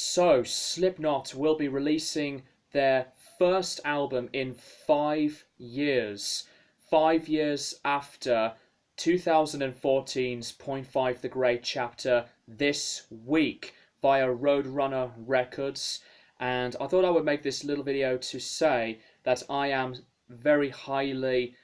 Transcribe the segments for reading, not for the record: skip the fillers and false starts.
So, Slipknot will be releasing their first album in 5 years. 5 years after 2014's Point Five The Great Chapter this week via Roadrunner Records. And I thought I would make this little video to say that I am very highly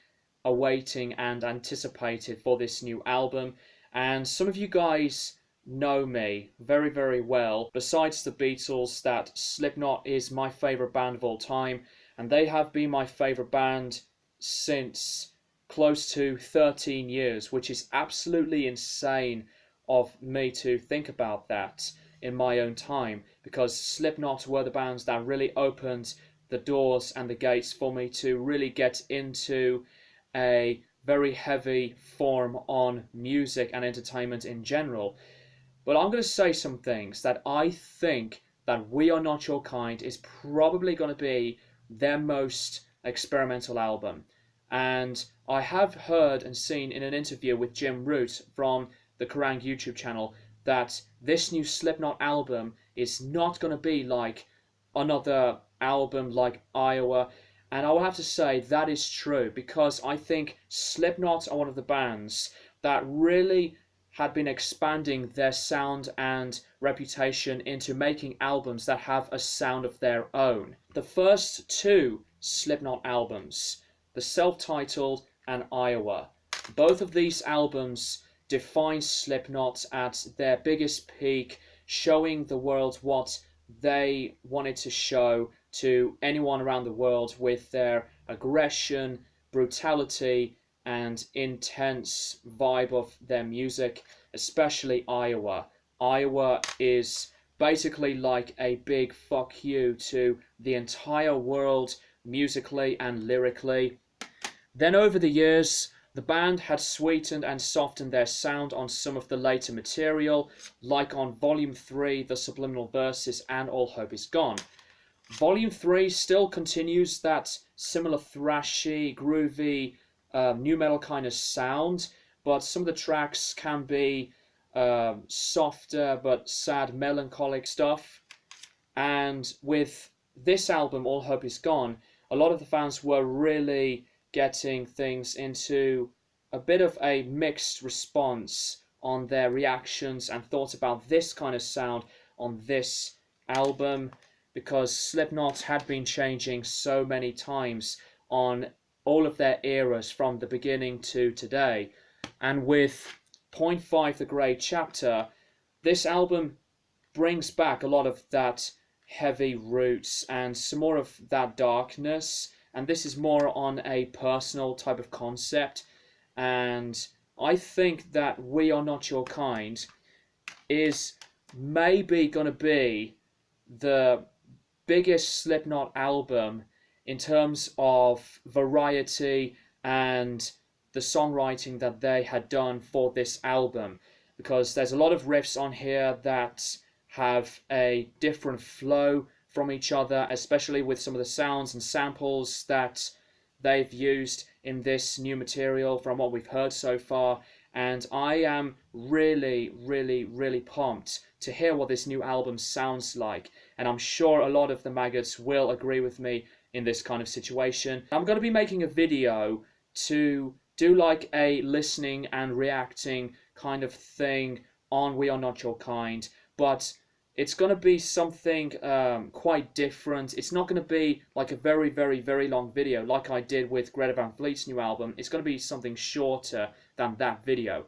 awaiting and anticipated for this new album. And some of you guys know me very, very well. Besides the Beatles, that Slipknot is my favourite band of all time, and they have been my favourite band since close to 13 years, which is absolutely insane of me to think about that in my own time, because Slipknot were the bands that really opened the doors and the gates for me to really get into a very heavy form on music and entertainment in general. But I'm going to say some things that I think that We Are Not Your Kind is probably going to be their most experimental album. And I have heard and seen in an interview with Jim Root from the Kerrang YouTube channel that this new Slipknot album is not going to be like another album like Iowa. And I will have to say that is true, because I think Slipknot are one of the bands that really had been expanding their sound and reputation into making albums that have a sound of their own. The first two Slipknot albums, the self-titled and Iowa, both of these albums define Slipknot at their biggest peak, showing the world what they wanted to show to anyone around the world with their aggression, brutality, and intense vibe of their music, especially Iowa. Iowa is basically like a big fuck you to the entire world musically and lyrically. Then over the years, the band had sweetened and softened their sound on some of the later material, like on Volume 3, The Subliminal Verses and All Hope Is Gone. Volume 3 still continues that similar thrashy, groovy, new metal kind of sound, but some of the tracks can be softer but sad, melancholic stuff. And with this album, All Hope Is Gone, a lot of the fans were really getting things into a bit of a mixed response on their reactions and thoughts about this kind of sound on this album, because Slipknot had been changing so many times on all of their eras from the beginning to today. And with Point Five The Great Chapter, this album brings back a lot of that heavy roots and some more of that darkness, and this is more on a personal type of concept. And I think that We Are Not Your Kind is maybe going to be the biggest Slipknot album in terms of variety and the songwriting that they had done for this album, because there's a lot of riffs on here that have a different flow from each other, especially with some of the sounds and samples that they've used in this new material from what we've heard so far. And I am really, really, really pumped to hear what this new album sounds like, and I'm sure a lot of the maggots will agree with me in this kind of situation. I'm going to be making a video to do like a listening and reacting kind of thing on We Are Not Your Kind, but it's going to be something quite different. It's not going to be like a very, very, very long video like I did with Greta Van Fleet's new album. It's going to be something shorter than that video.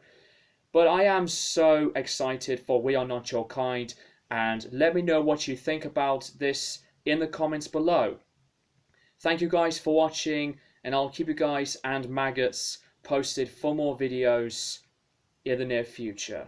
But I am so excited for We Are Not Your Kind, and let me know what you think about this in the comments below. Thank you guys for watching, and I'll keep you guys and maggots posted for more videos in the near future.